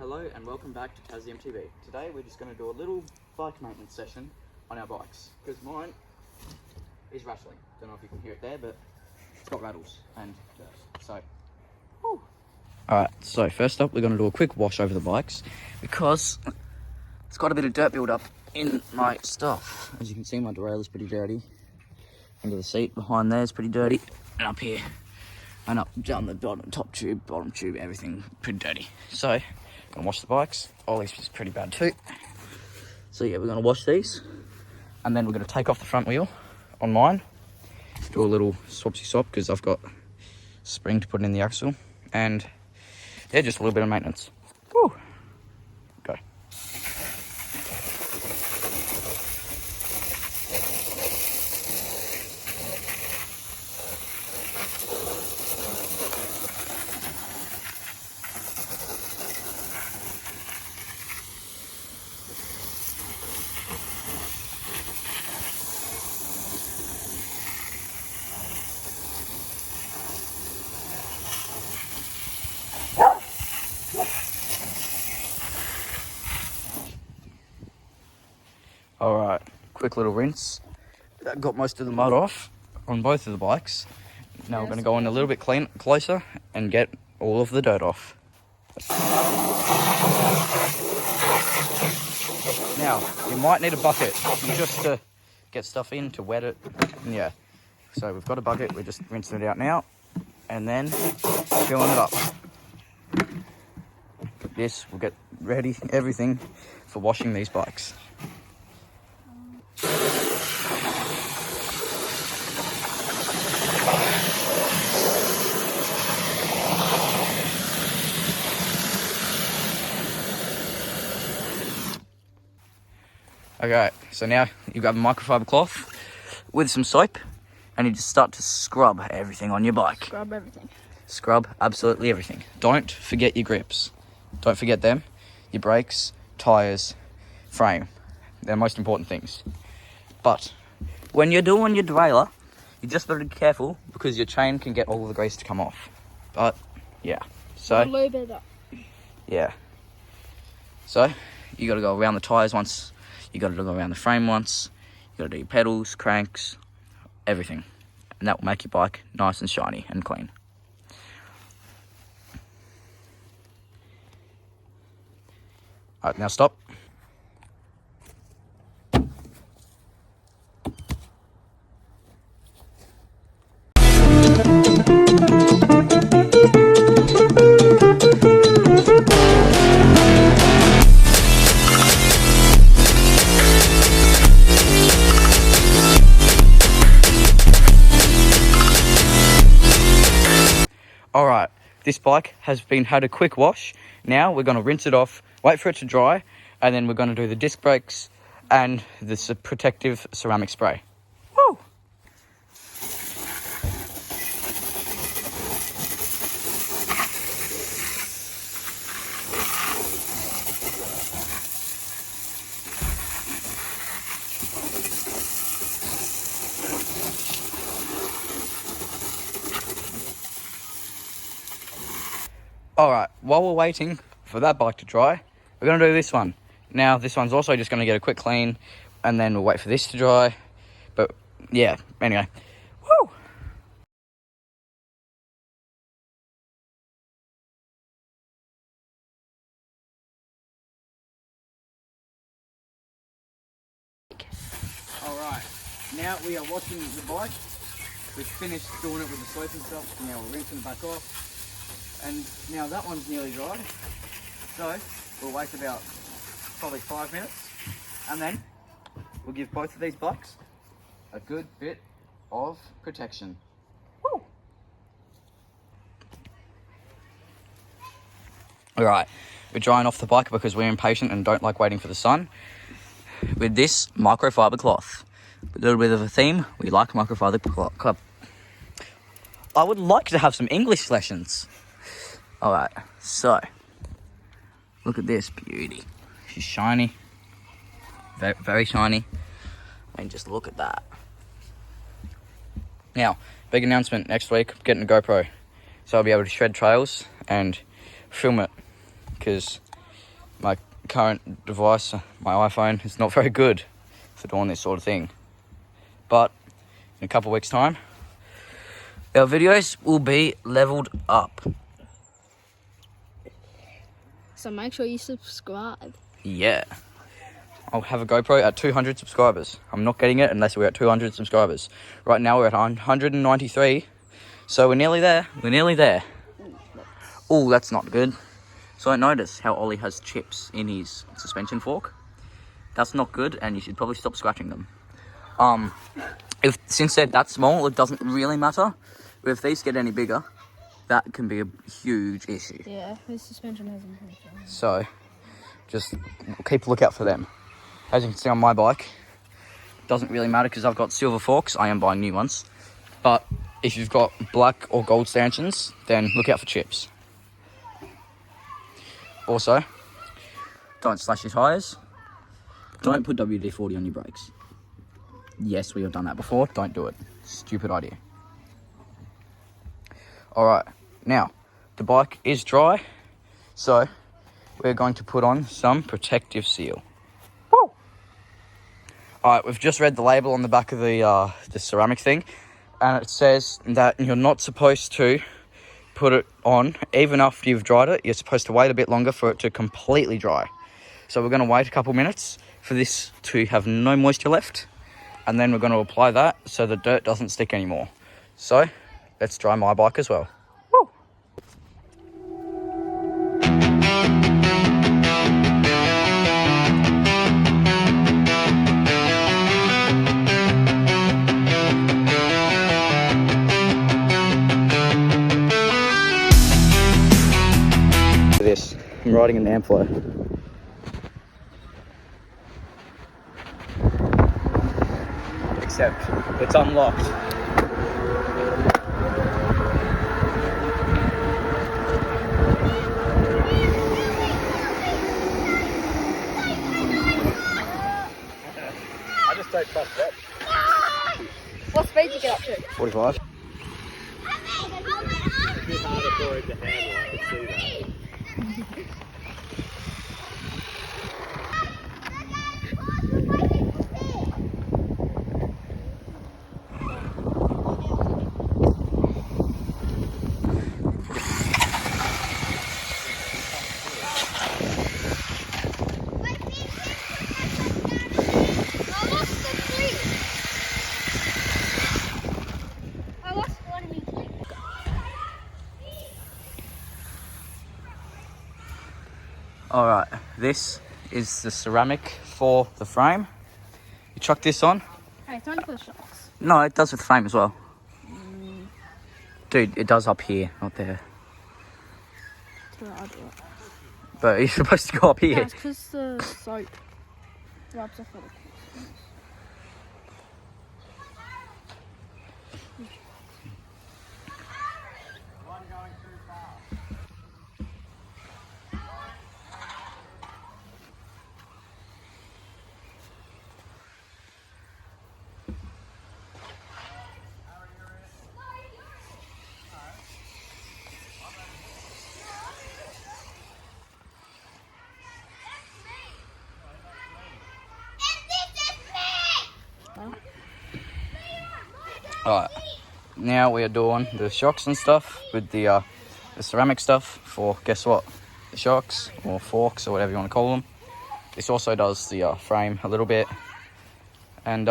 Hello and welcome back to Tassie MTB. Today we're just going to do a little bike maintenance session on our bikes because mine is rattling. Don't know if you can hear it there, but it's got rattles and dirt. So, whew. Alright, so first up we're going to do a quick wash over the bikes because it's got a bit of dirt build up in my stuff. As you can see, my derailleur is pretty dirty. Under the seat behind there is pretty dirty, and up here and up down the bottom tube, everything pretty dirty. So gonna wash the bikes. Ollie's is pretty bad too. So yeah, we're gonna wash these, and then we're gonna take off the front wheel on mine, do a little swapsy swap because I've got spring to put in the axle, and yeah, just a little bit of maintenance. Woo. Go. All right, quick little rinse. That got most of the mud off on both of the bikes. Now we're going to go in a little bit closer and get all of the dirt off. Now, you might need a bucket just to get stuff in, to wet it. Yeah, so we've got a bucket, we're just rinsing it out now and then filling it up. This will get ready, everything for washing these bikes. Okay, so now you grab a microfiber cloth with some soap and you just start to scrub everything on your bike. Scrub everything. Scrub absolutely everything. Don't forget your grips. Don't forget them. Your brakes, tyres, frame. They're the most important things. But when you're doing your derailleur, you just got to be careful because your chain can get all the grease to come off. But yeah, so Lube it up. yeah. So you got to go around the tyres once. You got to go around the frame once. You got to do your pedals, cranks, everything, and that will make your bike nice and shiny and clean. All right, now stop. All right, this bike has had a quick wash. Now we're going to rinse it off, wait for it to dry, and then we're going to do the disc brakes and this protective ceramic spray. Woo! All right, while we're waiting for that bike to dry, we're going to do this one. Now, this one's also just going to get a quick clean, and then we'll wait for this to dry. But, yeah, anyway. Woo! All right, now we are washing the bike. We've finished doing it with the soap and stuff. Now we're rinsing it back off. And now that one's nearly dry, so we'll wait about probably 5 minutes, and then we'll give both of these bikes a good bit of protection. Woo! All right, we're drying off the bike because we're impatient and don't like waiting for the sun with this microfiber cloth. A little bit of a theme, we like microfiber cloth. I would like to have some English lessons. All right, so look at this beauty. She's shiny, very, very shiny. And just look at that. Now, big announcement next week, I'm getting a GoPro. So I'll be able to shred trails and film it. Because my current device, my iPhone, is not very good for doing this sort of thing. But in a couple of weeks' time, our videos will be leveled up. So make sure you subscribe. Yeah. I'll have a GoPro at 200 subscribers. I'm not getting it unless we're at 200 subscribers. Right now we're at 193. So we're nearly there. We're nearly there. Oh, that's not good. So I noticed how Ollie has chips in his suspension fork. That's not good, and you should probably stop scratching them. Since they're that small, it doesn't really matter. But if these get any bigger, that can be a huge issue. Yeah, his suspension hasn't been changed. So just keep a lookout for them. As you can see on my bike, it doesn't really matter because I've got silver forks. I am buying new ones. But if you've got black or gold stanchions, then look out for chips. Also, don't slash your tyres. Don't put WD-40 on your brakes. Yes, we have done that before. Don't do it. Stupid idea. Alright, now, the bike is dry, so we're going to put on some protective seal. Woo! Alright, we've just read the label on the back of the ceramic thing, and it says that you're not supposed to put it on even after you've dried it. You're supposed to wait a bit longer for it to completely dry. So we're going to wait a couple minutes for this to have no moisture left, and then we're going to apply that so the dirt doesn't stick anymore. So let's dry my bike as well. Woo! This, I'm riding an Amplo. Except it's unlocked. I just don't trust that. What speed did you get up to? 45. It's a bit harder for it to handle, I can see that. Alright, this is the ceramic for the frame. You chuck this on. Hey, it's only for the shocks. No, it does with the frame as well. Dude, it does up here, not there. That's what I do it. But you're supposed to go up No, here. it's because the soap rubs off all the creases. Alright, now we are doing the shocks and stuff with the ceramic stuff for, guess what, the shocks or forks or whatever you want to call them. This also does the frame a little bit, and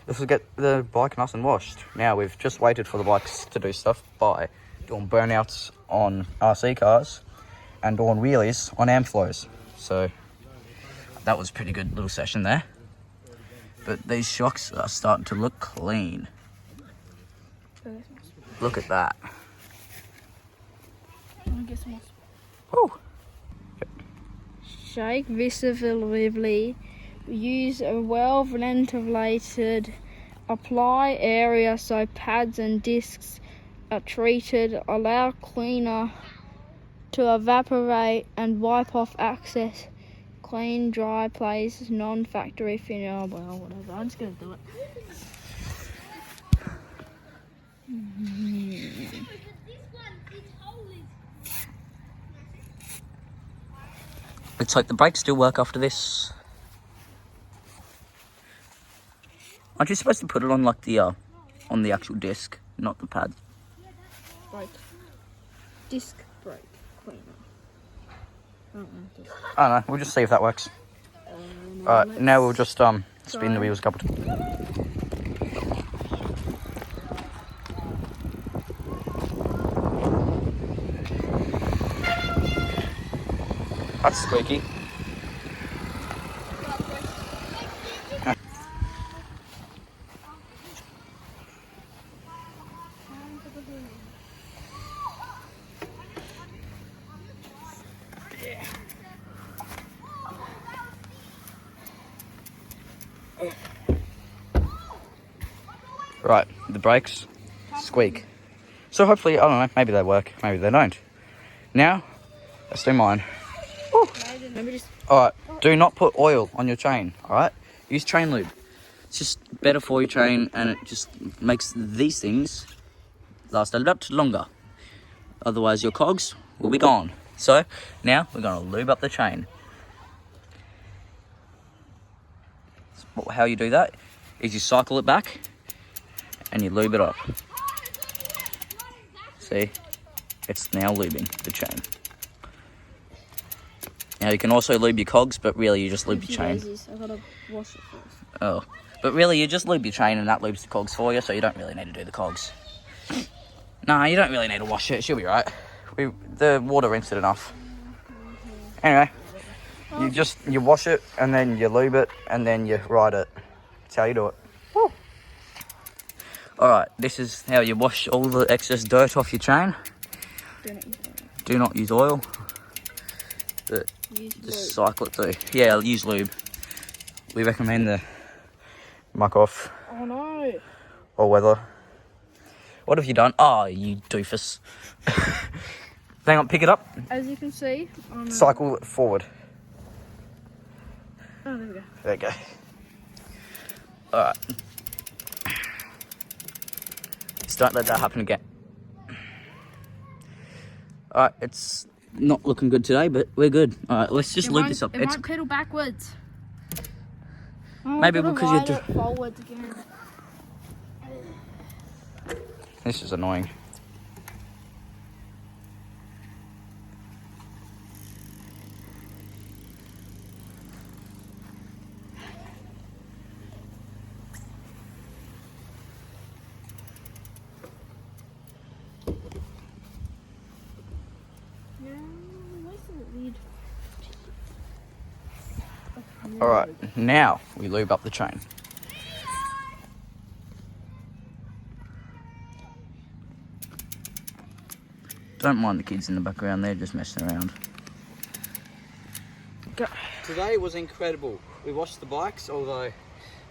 this will get the bike nice and washed. Now we've just waited for the bikes to do stuff by doing burnouts on RC cars and doing wheelies on Amplos. So that was a pretty good little session there. But these shocks are starting to look clean. Look at that. Woo! Shake visibly. Use a well-ventilated apply area so pads and discs are treated. Allow cleaner to evaporate and wipe off excess. Clean, dry place, non-factory finish. Oh, well, whatever. I'm just going to do it. Looks like the brakes still work after this. Aren't you supposed to put it on like the on the actual disc, not the pads? Brake. Disc brake cleaner. I don't know. We'll just see if that works. Alright, now we'll just spin the wheels a couple times. That's squeaky. Right, the brakes squeak. So hopefully, I don't know, maybe they work, maybe they don't. Now, let's do mine. Alright, do not put oil on your chain, alright? Use chain lube. It's just better for your chain and it just makes these things last a lot longer. Otherwise your cogs will be gone. So, now we're going to lube up the chain. How you do that is you cycle it back and you lube it up. See? It's now lubing the chain. Now you can also lube your cogs, but really you just lube your chain. I gotta wash it first. Oh, but really you just lube your chain and that lubes the cogs for you, so you don't really need to do the cogs. Nah, you don't really need to wash it. She'll be right. The water rinsed it enough. Anyway, you wash it and then you lube it and then you ride it. That's how you do it. Woo. Alright, this is how you wash all the excess dirt off your chain. Do not use oil. But just cycle it through. Yeah, I'll use lube. We recommend the muck off. Oh no. Or weather. What have you done? Oh, you doofus. Hang on, pick it up. As you can see, Cycle it forward. Oh, there we go. There you go. Alright. Just don't let that happen again. Alright, it's not looking good today, but we're good. Alright, let's just lube this up. It won't pedal backwards. Maybe because you're doing... forwards again. This is annoying. Alright, now we lube up the chain. Don't mind the kids in the background, they're just messing around. Go. Today was incredible. We washed the bikes, although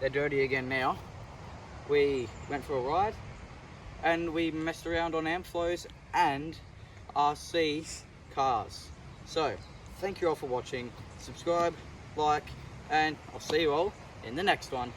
they're dirty again now. We went for a ride and we messed around on Amflows and RC cars. So, thank you all for watching. Subscribe, like, and I'll see you all in the next one.